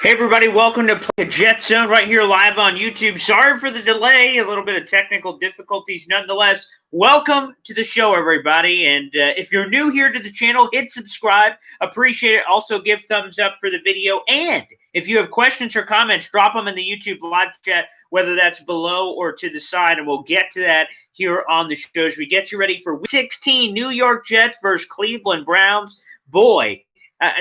Hey everybody, welcome to Play Jet Zone right here live on YouTube. Sorry for the delay, a little bit of technical difficulties nonetheless. Welcome to the show, everybody. And if you're new here to the channel, hit subscribe. Appreciate it. Also, give thumbs up for the video. And if you have questions or comments, drop them in the YouTube live chat, whether that's below or to the side. And we'll get to that here on the show as we get you ready for Week 16, New York Jets versus Cleveland Browns. Boy,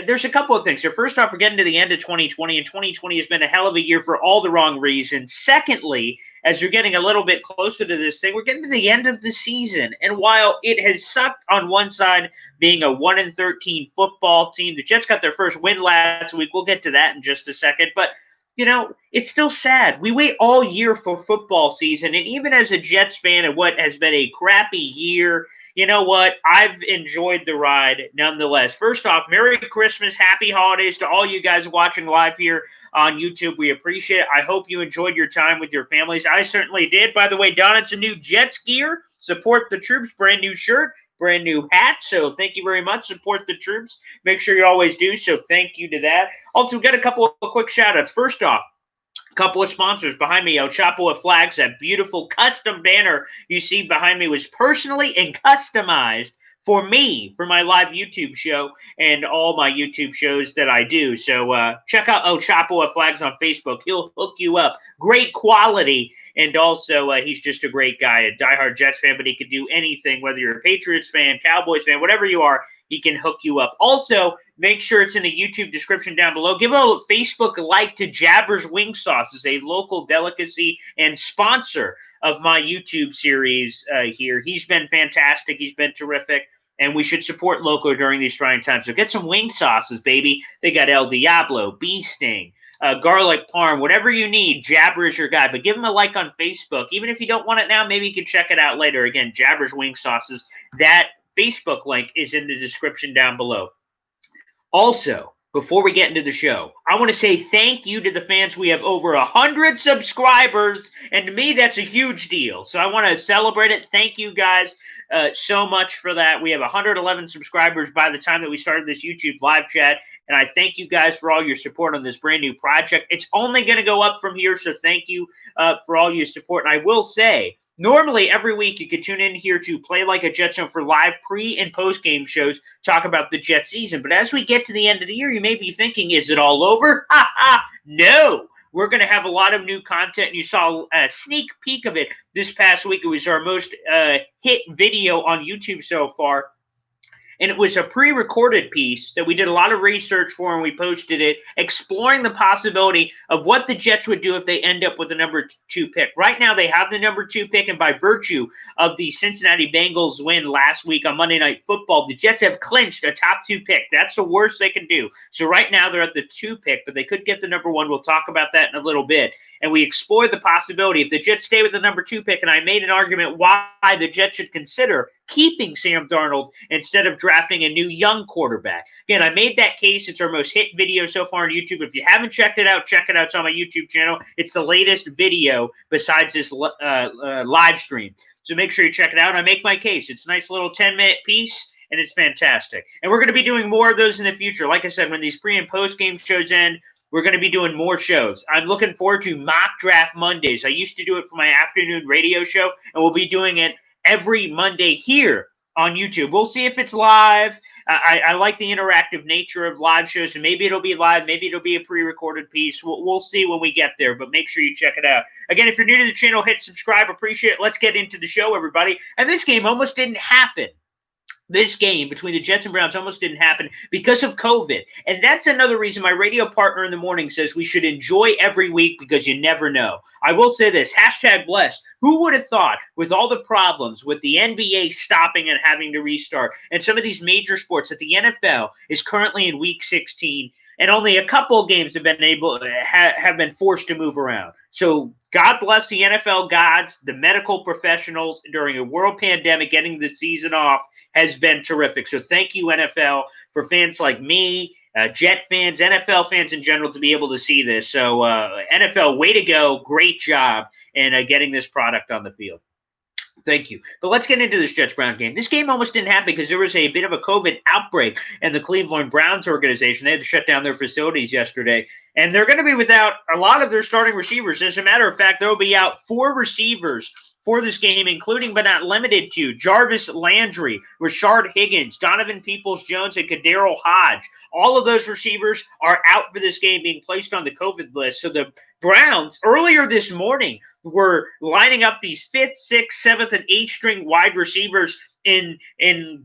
there's a couple of things here. First off, we're getting to the end of 2020, and 2020 has been a hell of a year for all the wrong reasons. Secondly, as you're getting a little bit closer to this thing, we're getting to the end of the season. And while it has sucked on one side being a 1-13 football team, the Jets got their first win last week. We'll get to that in just a second. But it's still sad. We wait all year for football season, and even as a Jets fan of what has been a crappy year, you know what? I've enjoyed the ride nonetheless. First off, Merry Christmas, Happy Holidays to all you guys watching live here on YouTube. We appreciate it. I hope you enjoyed your time with your families. I certainly did. By the way, Don, it's a new Jets gear. Support the troops. Brand new shirt, brand new hat. So thank you very much. Support the troops. Make sure you always do. So thank you to that. Also, we've got a couple of quick shout-outs. First off, couple of sponsors behind me. El Chapo of Flags, that beautiful custom banner you see behind me was personally and customized for me for my live YouTube show and all my YouTube shows that I do. So check out El Chapo of Flags on Facebook. He'll hook you up. Great quality. And also, he's just a great guy, a diehard Jets fan, but he can do anything, whether you're a Patriots fan, Cowboys fan, whatever you are, he can hook you up. Also, make sure it's in the YouTube description down below. Give a Facebook like to Jabber's Wing Sauce. It's a local delicacy and sponsor of my YouTube series here. He's been fantastic. He's been terrific. And we should support local during these trying times. So get some wing sauces, baby. They got El Diablo, Bee Sting, garlic parm, whatever you need. Jabber is your guy. But give him a like on Facebook. Even if you don't want it now, maybe you can check it out later. Again, Jabber's Wing Sauces. That Facebook link is in the description down below. Also, before we get into the show, I want to say thank you to the fans. We have over 100 subscribers, and to me, that's a huge deal. So I want to celebrate it. Thank you guys so much for that. We have 111 subscribers by the time that we started this YouTube live chat, and I thank you guys for all your support on this brand new project. It's only going to go up from here, so thank you for all your support. And I will say, normally, every week you could tune in here to Play Like a Jet Zone for live pre- and post-game shows, talk about the Jet season. But as we get to the end of the year, you may be thinking, is it all over? Ha ha! No! We're going to have a lot of new content, and you saw a sneak peek of it this past week. It was our most hit video on YouTube so far. And it was a pre-recorded piece that we did a lot of research for, and we posted it, exploring the possibility of what the Jets would do if they end up with the number 2 pick. Right now, they have the number 2 pick, and by virtue of the Cincinnati Bengals win last week on Monday Night Football, the Jets have clinched a top 2 pick. That's the worst they can do. So right now, they're at the 2 pick, but they could get the number 1. We'll talk about that in a little bit. And we explored the possibility if the Jets stay with the number 2 pick, and I made an argument why the Jets should consider keeping Sam Darnold instead of drafting a new young quarterback. Again, I made that case. It's our most hit video so far on YouTube. If you haven't checked it out, check it out. It's on my YouTube channel. It's the latest video besides this live stream. So make sure you check it out. And I make my case. It's a nice little 10-minute piece, and it's fantastic. And we're going to be doing more of those in the future. Like I said, when these pre- and post-game shows end, we're going to be doing more shows. I'm looking forward to Mock Draft Mondays. I used to do it for my afternoon radio show, and we'll be doing it every Monday here on YouTube. We'll see if it's live. I like the interactive nature of live shows, and maybe it'll be live. Maybe it'll be a pre-recorded piece. We'll see when we get there, but make sure you check it out. Again, if you're new to the channel, hit subscribe. Appreciate it. Let's get into the show, everybody. And this game almost didn't happen. This game between the Jets and Browns almost didn't happen because of COVID. And that's another reason my radio partner in the morning says we should enjoy every week because you never know. I will say this, #blessed. Who would have thought with all the problems with the NBA stopping and having to restart and some of these major sports that the NFL is currently in week 16 and only a couple of games have been forced to move around. So God bless the NFL gods, the medical professionals during a world pandemic. Getting the season off has been terrific. So thank you, NFL, for fans like me, Jet fans, NFL fans in general, to be able to see this. So NFL, way to go. Great job in getting this product on the field. Thank you. But let's get into this Jets-Brown game. This game almost didn't happen because there was a bit of a COVID outbreak in the Cleveland Browns organization. They had to shut down their facilities yesterday, and they're going to be without a lot of their starting receivers. As a matter of fact, they'll be out 4 receivers for this game, including but not limited to Jarvis Landry, Rashard Higgins, Donovan Peoples-Jones, and Kadarius Hodge. All of those receivers are out for this game, being placed on the COVID list. So the Browns, earlier this morning, were lining up these 5th, 6th, 7th, and 8th string wide receivers in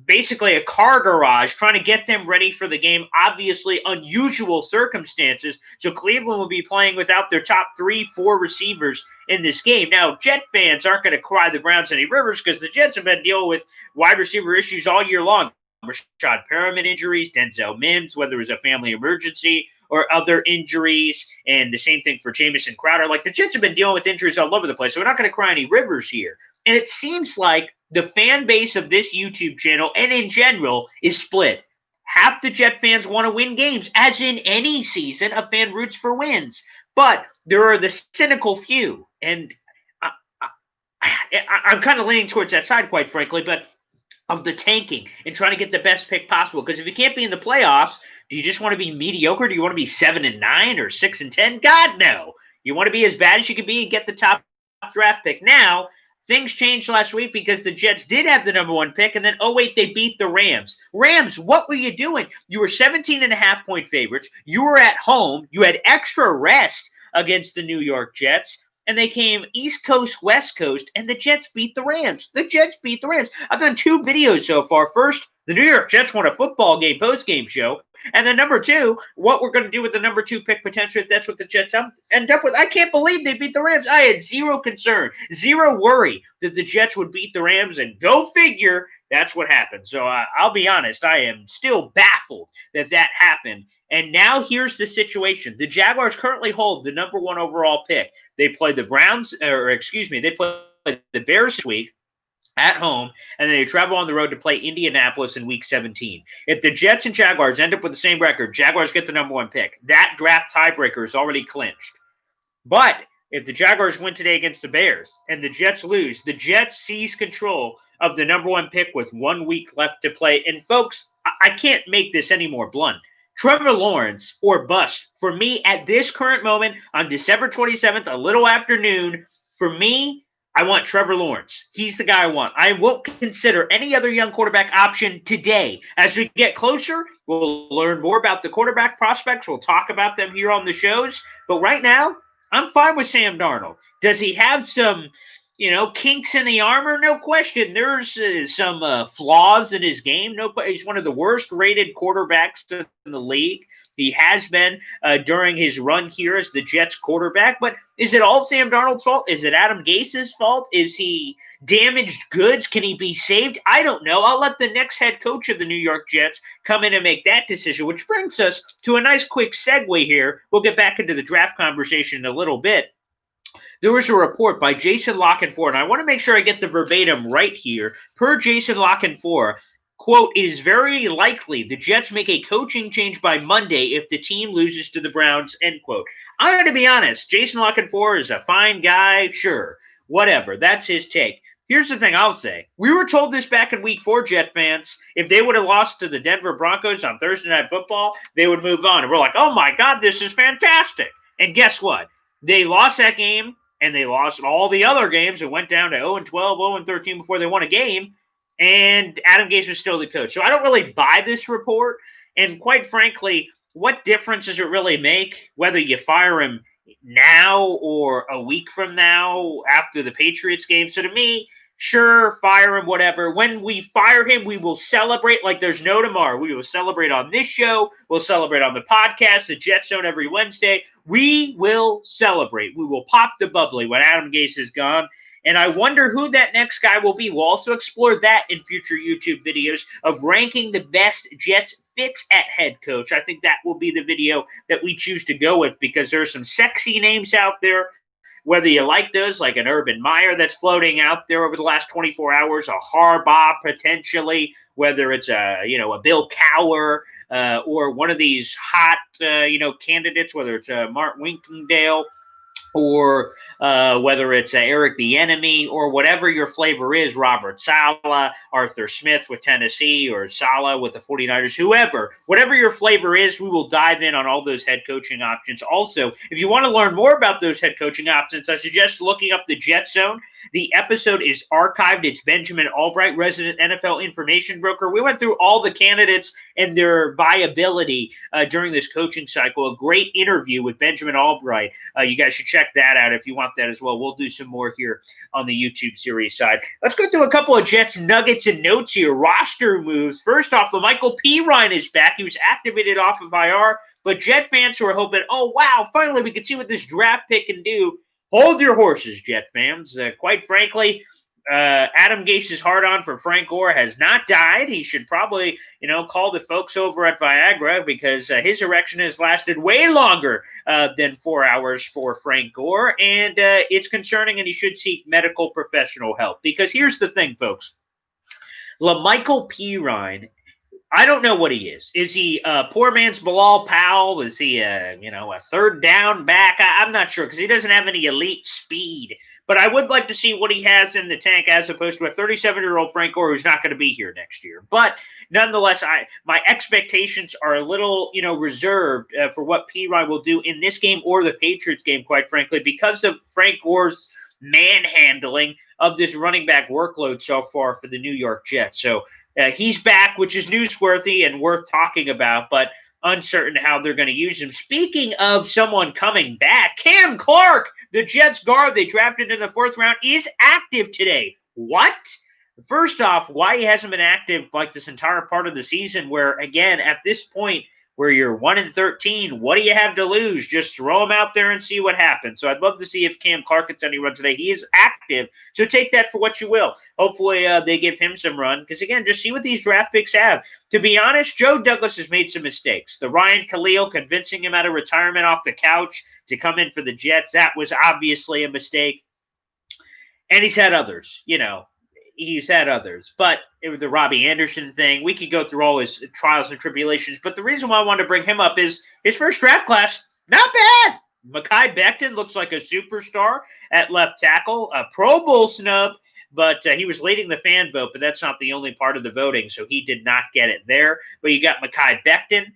basically a car garage, trying to get them ready for the game. Obviously, unusual circumstances. So Cleveland will be playing without their top 3, 4 receivers in this game. Now, Jet fans aren't going to cry the Browns any rivers because the Jets have been dealing with wide receiver issues all year long. Rashad Perriman injuries, Denzel Mims, whether it was a family emergency or other injuries, and the same thing for Jamison Crowder. Like, the Jets have been dealing with injuries all over the place, so we're not going to cry any rivers here. And it seems like the fan base of this YouTube channel, and in general, is split. Half the Jet fans want to win games, as in any season, a fan roots for wins. But there are the cynical few, and I'm kind of leaning towards that side, quite frankly, but of the tanking and trying to get the best pick possible. Because if you can't be in the playoffs, do you just want to be mediocre? Do you want to be 7-9 or 6-10? God, no. You want to be as bad as you can be and get the top draft pick. Now, things changed last week because the Jets did have the number 1 pick, and then, oh, wait, they beat the Rams. Rams, what were you doing? You were 17.5-point favorites. You were at home. You had extra rest against the New York Jets. And they came East Coast, West Coast, and the Jets beat the Rams. The Jets beat the Rams. I've done 2 videos so far. First, the New York Jets won a football game post-game show. And then number 2, what we're going to do with the number 2 pick potentially if that's what the Jets end up with. I can't believe they beat the Rams. I had zero concern, zero worry that the Jets would beat the Rams, and go figure, that's what happened. So I'll be honest, I am still baffled that happened. And now here's the situation. The Jaguars currently hold the number 1 overall pick. They play the they play the Bears this week at home, and then they travel on the road to play Indianapolis in Week 17. If the Jets and Jaguars end up with the same record, Jaguars get the number 1 pick. That draft tiebreaker is already clinched. But if the Jaguars win today against the Bears and the Jets lose, the Jets seize control of the number 1 pick with 1 week left to play. And folks, I can't make this any more blunt. Trevor Lawrence or bust. For me, at this current moment, on December 27th, a little afternoon, for me, I want Trevor Lawrence. He's the guy I want. I won't consider any other young quarterback option today. As we get closer, we'll learn more about the quarterback prospects. We'll talk about them here on the shows. But right now, I'm fine with Sam Darnold. Does he have some, kinks in the armor? No question. There's some flaws in his game. He's one of the worst-rated quarterbacks in the league. He has been during his run here as the Jets quarterback. But is it all Sam Darnold's fault? Is it Adam Gase's fault? Is he damaged goods? Can he be saved? I don't know. I'll let the next head coach of the New York Jets come in and make that decision, which brings us to a nice quick segue here. We'll get back into the draft conversation in a little bit. There was a report by Jason La Canfora, and I want to make sure I get the verbatim right here. Per Jason La Canfora, quote, "It is very likely the Jets make a coaching change by Monday if the team loses to the Browns," end quote. I'm going to be honest. Jason La Canfora is a fine guy. Sure. Whatever. That's his take. Here's the thing I'll say. We were told this back in Week 4, Jet fans. If they would have lost to the Denver Broncos on Thursday Night Football, they would move on. And we're like, oh, my God, this is fantastic. And guess what? They lost that game, and they lost all the other games and went down to 0-12, 0-13 before they won a game. And Adam Gase was still the coach. So I don't really buy this report. And quite frankly, what difference does it really make whether you fire him now or a week from now after the Patriots game? So to me, sure, fire him, whatever. When we fire him, we will celebrate like there's no tomorrow. We will celebrate on this show. We'll celebrate on the podcast, the Jet Zone every Wednesday. We will celebrate. We will pop the bubbly when Adam Gase is gone. And I wonder who that next guy will be. We'll also explore that in future YouTube videos of ranking the best Jets fits at head coach. I think that will be the video that we choose to go with because there are some sexy names out there. Whether you like those, like an Urban Meyer that's floating out there over the last 24 hours, a Harbaugh potentially, whether it's a Bill Cowher or one of these hot candidates, whether it's Mark Winkendale or whether it's Eric Bieniemy or whatever your flavor is, Robert Saleh, Arthur Smith with Tennessee, or Saleh with the 49ers, whoever, whatever your flavor is, we will dive in on all those head coaching options. Also, if you want to learn more about those head coaching options, I suggest looking up the Jet Zone. The episode is archived. It's Benjamin Albright, resident NFL information broker. We went through all the candidates and their viability during this coaching cycle. A great interview with Benjamin Albright. You guys should check that out if you want that as well. We'll do some more here on the YouTube series side. Let's go through a couple of Jets nuggets and notes here. Roster moves. First off, Michael Pirine is back. He was activated off of IR, but Jet fans who are hoping, oh, wow, finally we can see what this draft pick can do. Hold your horses, Jet fans. Quite frankly, Adam Gase's hard-on for Frank Gore has not died. He should probably, call the folks over at Viagra, because his erection has lasted way longer than 4 hours for Frank Gore, and it's concerning, and he should seek medical professional help. Because here's the thing, folks. LaMichael Pirine, I don't know what he is. Is he a poor man's Bilal Powell? Is he a third down back? I'm not sure, because he doesn't have any elite speed. But I would like to see what he has in the tank as opposed to a 37-year-old Frank Gore who's not going to be here next year. But nonetheless, my expectations are a little, reserved for what Pirine will do in this game or the Patriots game, quite frankly, because of Frank Gore's manhandling of this running back workload so far for the New York Jets. So he's back, which is newsworthy and worth talking about, but uncertain how they're going to use him. Speaking of someone coming back, Cam Clark, the Jets guard they drafted in the 4th round, is active today. What? First off, why he hasn't been active like this entire part of the season, where, again, at this point, where you're 1-13, what do you have to lose? Just throw him out there and see what happens. So I'd love to see if Cam Clark gets any run today. He is active, so take that for what you will. Hopefully they give him some run, because, again, just see what these draft picks have. To be honest, Joe Douglas has made some mistakes. The Ryan Khalil convincing him out of retirement off the couch to come in for the Jets, that was obviously a mistake. And he's had others, He's had others, but it was the Robbie Anderson thing. We could go through all his trials and tribulations, but the reason why I wanted to bring him up is his first draft class, not bad. Mekhi Becton looks like a superstar at left tackle, a Pro Bowl snub, but he was leading the fan vote, but that's not the only part of the voting, so he did not get it there. But you got Mekhi Becton,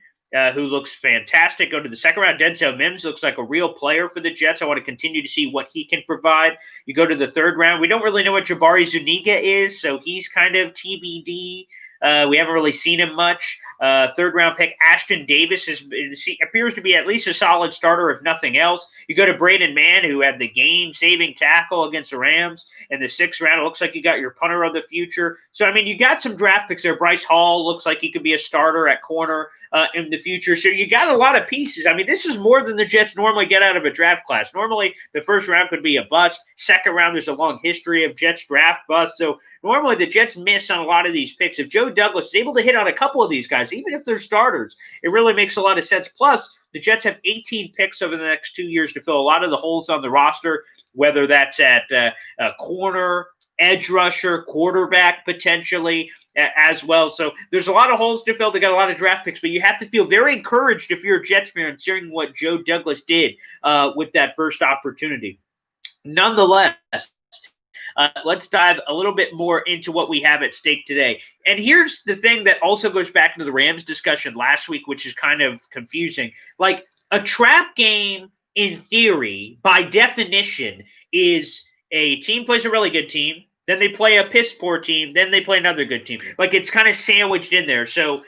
who looks fantastic. Go to the 2nd round. Denzel Mims looks like a real player for the Jets. I want to continue to see what he can provide. You go to the 3rd round. We don't really know what Jabari Zuniga is, so he's kind of TBD. We haven't really seen him much. 3rd round pick, Ashton Davis appears to be at least a solid starter, if nothing else. You go to Braden Mann, who had the game-saving tackle against the Rams in the 6th round. It looks like you got your punter of the future. So, you got some draft picks there. Bryce Hall looks like he could be a starter at corner in the future. So you got a lot of pieces. This is more than the Jets normally get out of a draft class. Normally, the 1st round could be a bust. 2nd round, there's a long history of Jets draft busts. So normally the Jets miss on a lot of these picks. If Joe Douglas is able to hit on a couple of these guys, even if they're starters, it really makes a lot of sense. Plus, the Jets have 18 picks over the next 2 years to fill a lot of the holes on the roster, whether that's at corner, edge rusher, quarterback potentially as well. So there's a lot of holes to fill. They got a lot of draft picks, but you have to feel very encouraged if you're a Jets fan seeing what Joe Douglas did with that first opportunity. Nonetheless, let's dive a little bit more into what we have at stake today. And here's the thing that also goes back to the Rams discussion last week, which is kind of confusing. Like, a trap game, in theory, by definition, is a team plays a really good team, then they play a piss-poor team, then they play another good team. Like, it's kind of sandwiched in there. So,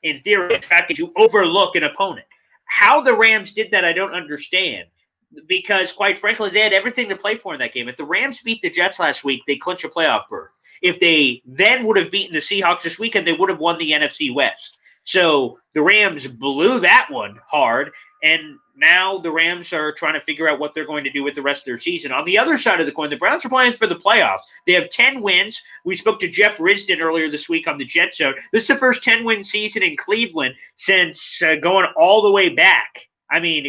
in theory, a trap game, you overlook an opponent. How the Rams did that, I don't understand. Because, quite frankly, they had everything to play for in that game. If the Rams beat the Jets last week, they clinch a playoff berth. If they then would have beaten the Seahawks this weekend, they would have won the NFC West. So the Rams blew that one hard, and now the Rams are trying to figure out what they're going to do with the rest of their season. On the other side of the coin, the Browns are playing for the playoffs. They have 10 wins. We spoke to Jeff Risdon earlier this week on the Jet Zone. This is the first 10-win season in Cleveland since going all the way back.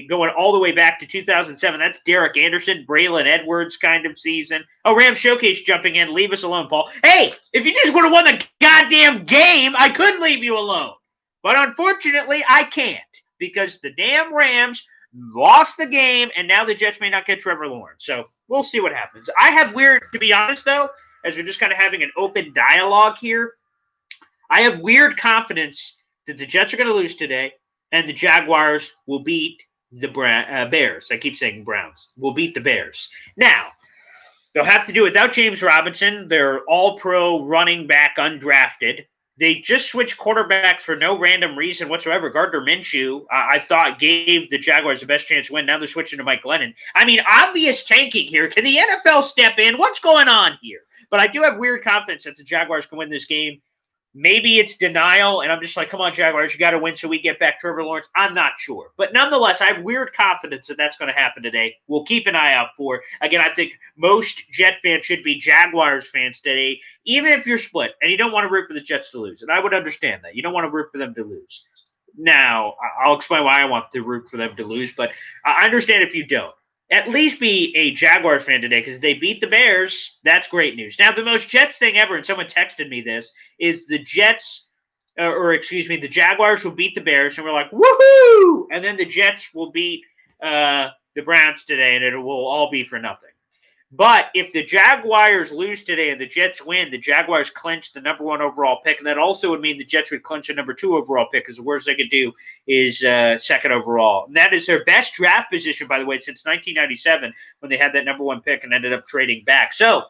Going all the way back to 2007. That's Derek Anderson, Braylon Edwards kind of season. Oh, Ram Showcase jumping in. Leave us alone, Paul. Hey, if you just would have won the goddamn game, I could leave you alone. But unfortunately, I can't, because the damn Rams lost the game, and now the Jets may not get Trevor Lawrence. So we'll see what happens. I have weird, to be honest, though, as we're just kind of having an open dialogue here, I have weird confidence that the Jets are going to lose today, and the Jaguars will beat the Bears. I keep saying Browns. Will beat the Bears. Now, they'll have to do it without James Robinson. They're all-pro running back, undrafted. They just switched quarterbacks for no random reason whatsoever. Gardner Minshew, I thought, gave the Jaguars the best chance to win. Now they're switching to Mike Glennon. I mean, obvious tanking here. Can the NFL step in? What's going on here? But I do have weird confidence that the Jaguars can win this game. Maybe it's denial, and I'm just like, come on, Jaguars, you got to win so we get back Trevor Lawrence. I'm not sure. But nonetheless, I have weird confidence that that's going to happen today. We'll keep an eye out for it. Again, I think most Jet fans should be Jaguars fans today, even if you're split and you don't want to root for the Jets to lose. And I would understand that. You don't want to root for them to lose. Now, I'll explain why I want to root for them to lose, but I understand if you don't. At least be a Jaguars fan today because they beat the Bears. That's great news. Now, the most Jets thing ever, and someone texted me this, is the Jets, the Jaguars will beat the Bears, and we're like, woohoo! And then the Jets will beat the Browns today, and it will all be for nothing. But if the Jaguars lose today and the Jets win, the Jaguars clinch the number 1 overall pick, and that also would mean the Jets would clinch a number 2 overall pick because the worst they could do is 2nd overall. And that is their best draft position, by the way, since 1997 when they had that number 1 pick and ended up trading back. So,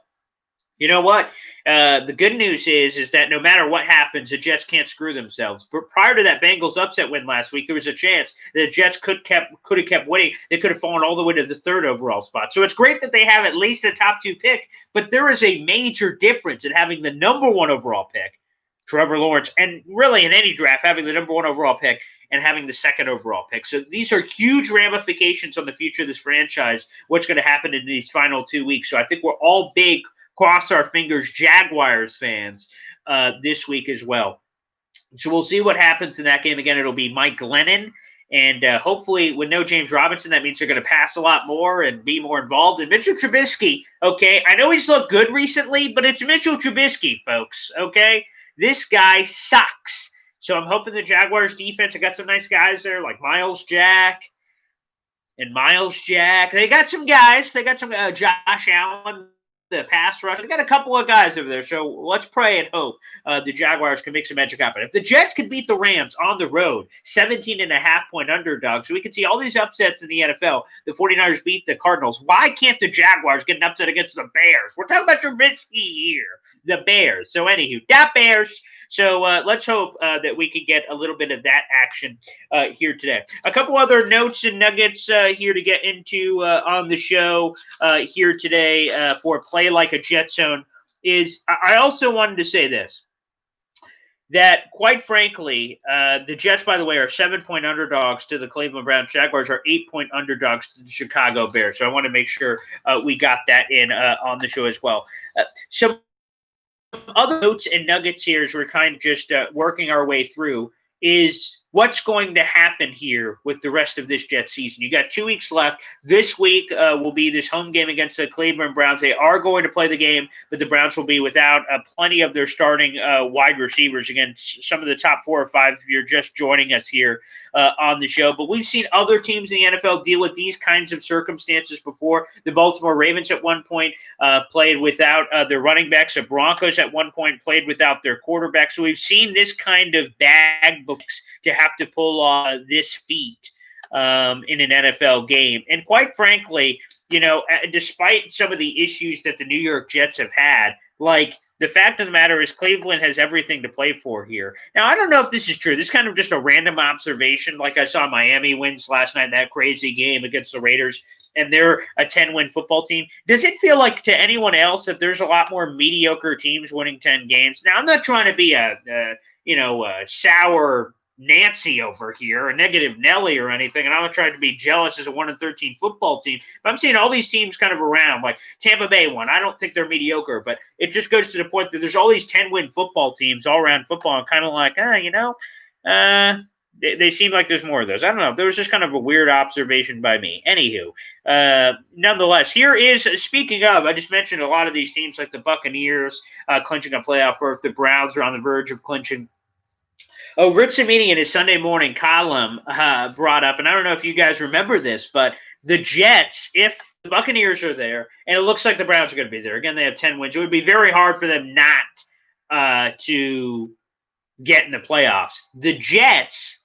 you know what? The good news is that no matter what happens, the Jets can't screw themselves. But prior to that Bengals upset win last week, there was a chance that the Jets could have kept winning. They could have fallen all the way to the 3rd overall spot. So it's great that they have at least a top 2 pick, but there is a major difference in having the number 1 overall pick, Trevor Lawrence, and really in any draft, having the number 1 overall pick and having the 2nd overall pick. So these are huge ramifications on the future of this franchise, what's going to happen in these final 2 weeks. So I think we're all big, cross our fingers, Jaguars fans this week as well. So we'll see what happens in that game. Again, it'll be Mike Glennon. And hopefully with no James Robinson, that means they're going to pass a lot more and be more involved. And Mitchell Trubisky, okay, I know he's looked good recently, but it's Mitchell Trubisky, folks, okay? This guy sucks. So I'm hoping the Jaguars defense, I got some nice guys there like Miles Jack. They got some guys. They got some Josh Allen, the pass rush. They got a couple of guys over there. So let's pray and hope the Jaguars can make some magic happen. If the Jets can beat the Rams on the road, 17.5-point underdogs, so we can see all these upsets in the NFL. The 49ers beat the Cardinals. Why can't the Jaguars get an upset against the Bears? We're talking about Trubisky here. The Bears. So anywho, that Bears. So let's hope that we can get a little bit of that action here today. A couple other notes and nuggets here to get into on the show here today for Play Like a Jet Zone is I also wanted to say this, that quite frankly, the Jets, by the way, are 7-point underdogs to the Cleveland Browns. Jaguars are 8-point underdogs to the Chicago Bears. So I want to make sure we got that in on the show as well. Some other notes and nuggets here as we're kind of just working our way through is what's going to happen here with the rest of this Jets season. You got 2 weeks left. This week will be this home game against the Cleveland Browns. They are going to play the game, but the Browns will be without plenty of their starting wide receivers against some of the top 4 or 5 if you're just joining us here on the show. But we've seen other teams in the NFL deal with these kinds of circumstances before. The Baltimore Ravens at one point played without their running backs. The Broncos at one point played without their quarterback. So we've seen this kind of bag books to have to pull this feat in an NFL game. And quite frankly, you know, despite some of the issues that the New York Jets have had, like, the fact of the matter is Cleveland has everything to play for here. Now, I don't know if this is true. This is kind of just a random observation. Like I saw Miami wins last night in that crazy game against the Raiders, and they're a 10-win football team. Does it feel like to anyone else that there's a lot more mediocre teams winning 10 games? Now, I'm not trying to be a sour Nancy over here, a negative Nelly or anything, and I'm not trying to be jealous as a 1-13 football team, but I'm seeing all these teams kind of around, like Tampa Bay one. I don't think they're mediocre, but it just goes to the point that there's all these 10-win football teams all around football, and kind of like, they seem like there's more of those. I don't know. There was just kind of a weird observation by me. Anywho, nonetheless, here is, speaking of, I just mentioned a lot of these teams like the Buccaneers clinching a playoff berth. The Browns are on the verge of clinching Oh, Rich Cimini in his Sunday morning column brought up, and I don't know if you guys remember this, but the Jets, if the Buccaneers are there, and it looks like the Browns are going to be there, again, they have 10 wins, it would be very hard for them not to get in the playoffs. The Jets,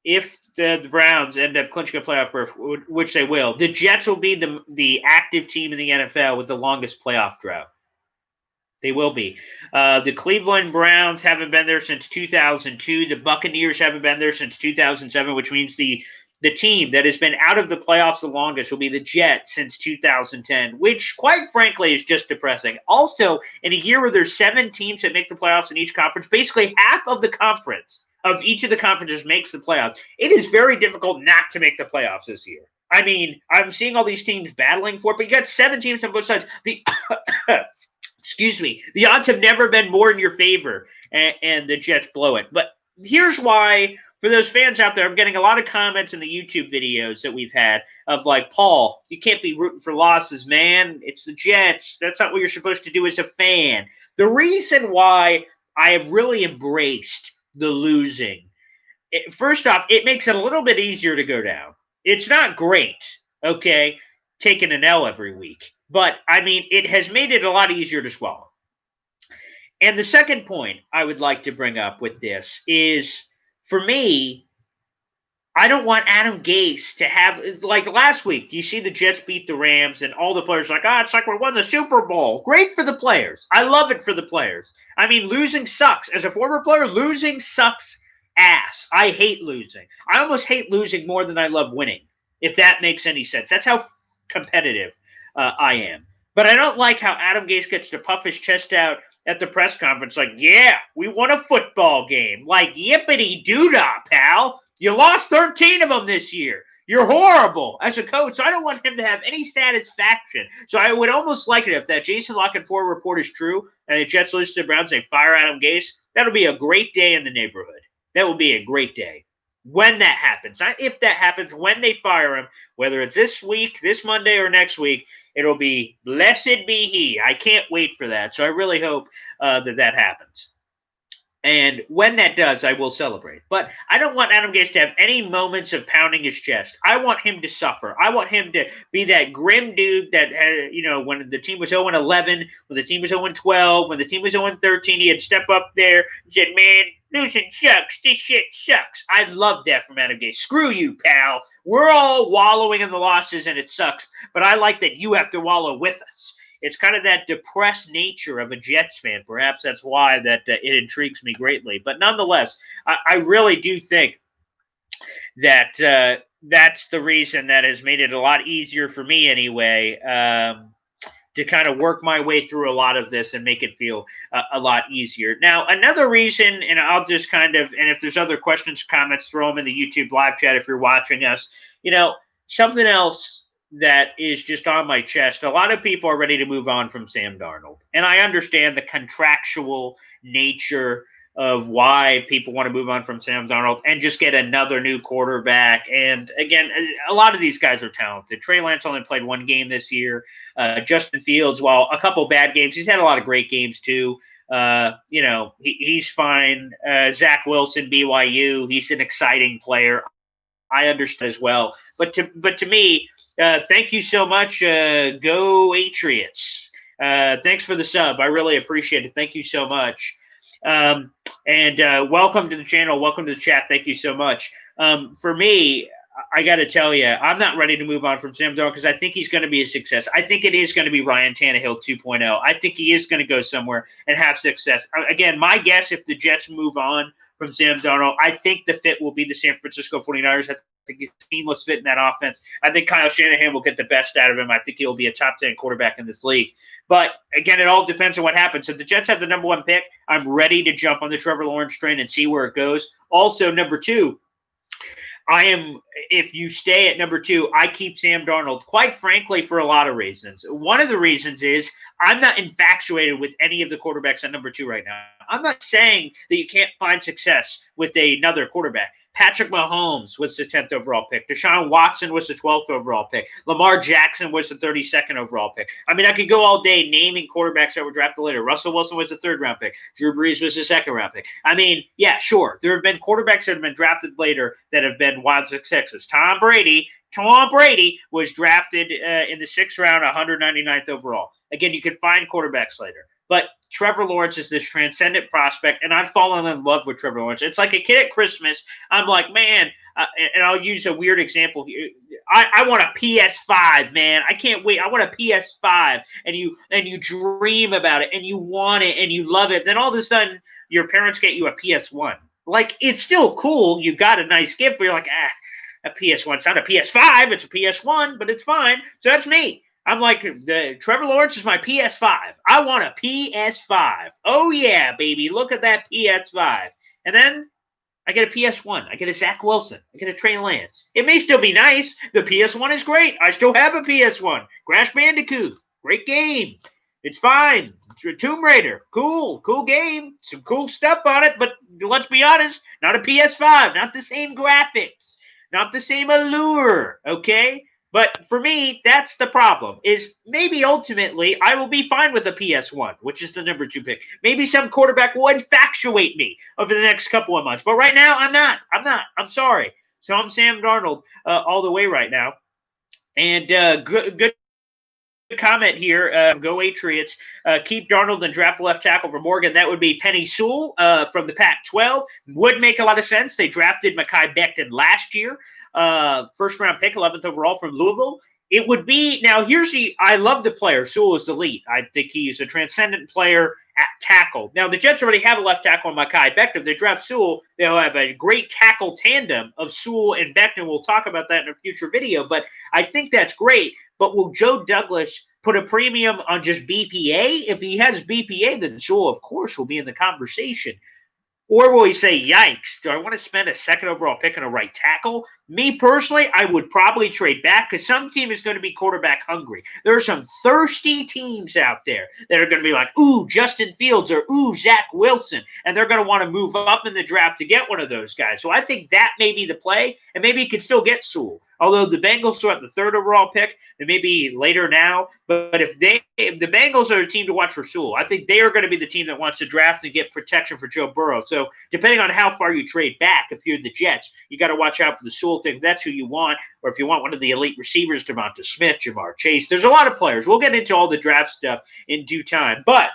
if the Browns end up clinching a playoff berth, which they will, the Jets will be the active team in the NFL with the longest playoff drought. They will be. The Cleveland Browns haven't been there since 2002. The Buccaneers haven't been there since 2007, which means the team that has been out of the playoffs the longest will be the Jets since 2010, which, quite frankly, is just depressing. Also, in a year where there's 7 teams that make the playoffs in each conference, basically half of the conference of each of the conferences makes the playoffs. It is very difficult not to make the playoffs this year. I mean, I'm seeing all these teams battling for it, but you got 7 teams on both sides. Excuse me, the odds have never been more in your favor, and the Jets blow it. But here's why, for those fans out there, I'm getting a lot of comments in the YouTube videos that we've had of like, Paul, you can't be rooting for losses, man. It's the Jets. That's not what you're supposed to do as a fan. The reason why I have really embraced the losing, first off, it makes it a little bit easier to go down. It's not great, okay, taking an L every week. But, I mean, it has made it a lot easier to swallow. And the second point I would like to bring up with this is, for me, I don't want Adam Gase to have, like last week, you see the Jets beat the Rams, and all the players are like, it's like we won the Super Bowl. Great for the players. I love it for the players. I mean, losing sucks. As a former player, losing sucks ass. I hate losing. I almost hate losing more than I love winning, if that makes any sense. That's how competitive I am. But I don't like how Adam Gase gets to puff his chest out at the press conference like, yeah, we won a football game. Like, yippity doo-dah, pal. You lost 13 of them this year. You're horrible as a coach. So I don't want him to have any satisfaction. So I would almost like it if that Jason Lockett 4 report is true and the Jets lose to the Browns, they fire Adam Gase. That'll be a great day in the neighborhood. That would be a great day. When that happens, not if that happens, when they fire him, whether it's this week, this Monday, or next week, it'll be blessed be he. I can't wait for that. So I really hope that happens. And when that does, I will celebrate. But I don't want Adam Gase to have any moments of pounding his chest. I want him to suffer. I want him to be that grim dude that, when the team was 0-11, when the team was 0-12, when the team was 0-13, he'd step up there and said, man, losing sucks. This shit sucks. I love that from Adam Gase. Screw you, pal. We're all wallowing in the losses, and it sucks. But I like that you have to wallow with us. It's kind of that depressed nature of a Jets fan. Perhaps that's why that it intrigues me greatly. But nonetheless, I really do think that that's the reason that has made it a lot easier for me anyway to kind of work my way through a lot of this and make it feel a lot easier. Now, another reason, and I'll just and if there's other questions, comments, throw them in the YouTube live chat if you're watching us. Something else that is just on my chest. A lot of people are ready to move on from Sam Darnold. And I understand the contractual nature of why people want to move on from Sam Darnold and just get another new quarterback. And again, a lot of these guys are talented. Trey Lance only played 1 game this year. Justin Fields, while a couple bad games, he's had a lot of great games too. He's fine. Zach Wilson, BYU, he's an exciting player. I understand as well. But to me, thank you so much. Go Patriots. Thanks for the sub. I really appreciate it. Thank you so much. And welcome to the channel. Welcome to the chat. Thank you so much. For me, I got to tell you, I'm not ready to move on from Sam Darnold because I think he's going to be a success. I think it is going to be Ryan Tannehill 2.0. I think he is going to go somewhere and have success. Again, my guess, if the Jets move on from Sam Darnold, I think the fit will be the San Francisco 49ers. I think he's a seamless fit in that offense. I think Kyle Shanahan will get the best out of him. I think he'll be a top 10 quarterback in this league. But, again, it all depends on what happens. If the Jets have the number 1 pick, I'm ready to jump on the Trevor Lawrence train and see where it goes. Also, number 2, if you stay at number 2, I keep Sam Darnold, quite frankly, for a lot of reasons. One of the reasons is I'm not infatuated with any of the quarterbacks at number 2 right now. I'm not saying that you can't find success with another quarterback. Patrick Mahomes was the 10th overall pick. Deshaun Watson was the 12th overall pick. Lamar Jackson was the 32nd overall pick. I mean, I could go all day naming quarterbacks that were drafted later. Russell Wilson was the 3rd-round pick. Drew Brees was the 2nd-round pick. I mean, yeah, sure. There have been quarterbacks that have been drafted later that have been wild successes. Tom Brady was drafted in the 6th round, 199th overall. Again, you can find quarterbacks later. But Trevor Lawrence is this transcendent prospect, and I've fallen in love with Trevor Lawrence. It's like a kid at Christmas. I'm like, man, and I'll use a weird example here. I want a PS5, man. I can't wait. I want a PS5, and you dream about it, and you want it, and you love it. Then all of a sudden, your parents get you a PS1. Like, it's still cool. You got a nice gift, but you're like, a PS1. It's not a PS5. It's a PS1, but it's fine. So that's me. I'm like, Trevor Lawrence is my PS5. I want a PS5. Oh, yeah, baby. Look at that PS5. And then I get a PS1. I get a Zach Wilson. I get a Trey Lance. It may still be nice. The PS1 is great. I still have a PS1. Crash Bandicoot. Great game. It's fine. Tomb Raider. Cool game. Some cool stuff on it. But let's be honest, not a PS5. Not the same graphics. Not the same allure. Okay? But for me, that's the problem, is maybe ultimately I will be fine with a PS1, which is the number 2 pick. Maybe some quarterback will infatuate me over the next couple of months. But right now, I'm not. I'm sorry. So I'm Sam Darnold all the way right now. And good comment here. Go Patriots. Keep Darnold and draft left tackle for Morgan. That would be Penei Sewell from the Pac-12. Would make a lot of sense. They drafted Mekhi Becton last year. 1st-round pick, 11th overall from Louisville. It would be, now here's I love the player. Sewell is elite. I think he's a transcendent player at tackle. Now, the Jets already have a left tackle in Mekhi Becton. If they draft Sewell, they'll have a great tackle tandem of Sewell and Becton. We'll talk about that in a future video, but I think that's great. But will Joe Douglas put a premium on just BPA? If he has BPA, then Sewell, of course, will be in the conversation. Or will he say, yikes, do I want to spend a 2nd overall pick on a right tackle? Me personally, I would probably trade back because some team is going to be quarterback hungry. There are some thirsty teams out there that are going to be like, ooh, Justin Fields or ooh, Zach Wilson. And they're going to want to move up in the draft to get one of those guys. So I think that may be the play, and maybe he could still get Sewell. Although the Bengals still have the 3rd overall pick, it may be later now. But if the Bengals are a team to watch for Sewell, I think they are going to be the team that wants to draft and get protection for Joe Burrow. So depending on how far you trade back, if you're the Jets, you got to watch out for the Sewell thing. That's who you want. Or if you want one of the elite receivers, Devonta Smith, Jamar Chase. There's a lot of players. We'll get into all the draft stuff in due time. But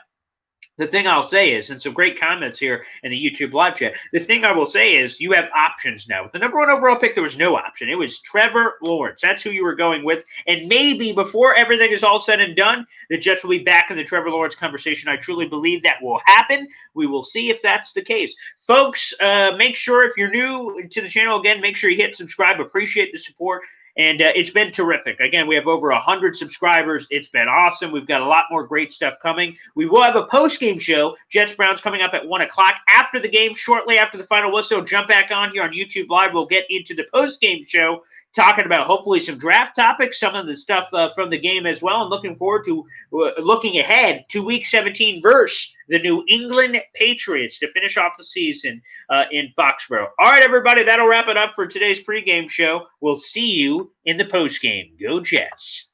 the thing I'll say is, and some great comments here in the YouTube live chat, the thing I will say is you have options now. With the number 1 overall pick, there was no option. It was Trevor Lawrence. That's who you were going with. And maybe before everything is all said and done, the Jets will be back in the Trevor Lawrence conversation. I truly believe that will happen. We will see if that's the case. Folks, make sure if you're new to the channel, again, make sure you hit subscribe. Appreciate the support. And it's been terrific. Again, we have over 100 subscribers. It's been awesome. We've got a lot more great stuff coming. We will have a post-game show. Jets-Browns coming up at 1 o'clock. After the game, shortly after the final whistle, jump back on here on YouTube Live. We'll get into the post-game show, talking about hopefully some draft topics, some of the stuff from the game as well, and looking forward to looking ahead to Week 17 versus the New England Patriots to finish off the season in Foxborough. All right, everybody, that'll wrap it up for today's pregame show. We'll see you in the postgame. Go Jets.